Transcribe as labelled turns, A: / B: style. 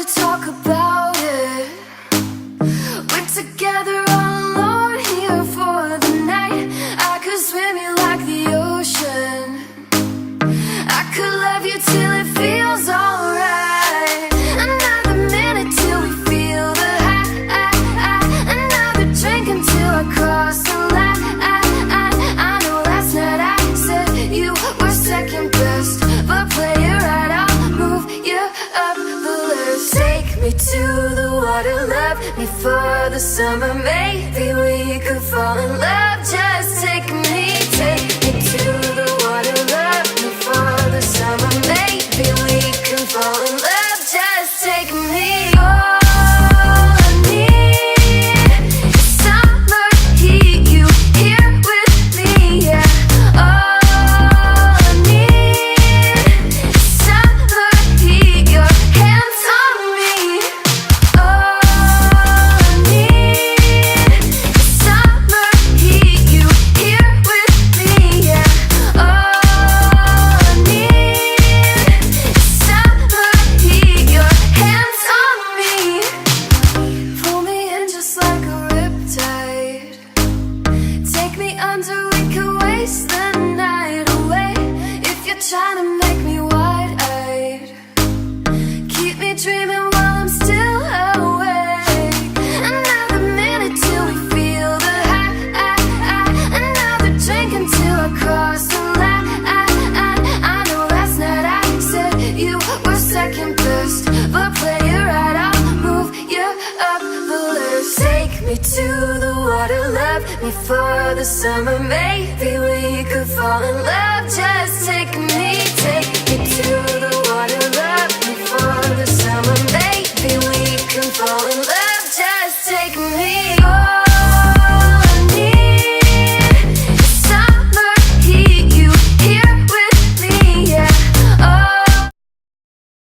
A: wanna talk about it. We're together all alone here for the night. I could swim you like the ocean. I could love you till it feels alright. Another minute till we feel the high. Another drink until I cross the line. I know last night I said you were second best, but play it right, I'll move you up the list. Take me to the water, love me for the summer. Maybe we could fall in love. Just take me to the water, love me for the summer. Maybe we can fall in love. Just take me. All I need is summer heat. You here with me, yeah. All I need is summer heat. Your hands on me. All I need is summer heat. You here with me, yeah. All I need is summer heat. Your hands on me. Pull me in just like a riptide. Take me under, we could waste the night away. If you're trying to make me wide-eyed, keep me dreaming while I'm still awake. Another minute till we feel the high. Another drink until I cross the line. I know last night I said you were second best, but play it right, I'll move you up the list. Take me to the water, love me for the summer. Maybe we could fall in love. Just take me to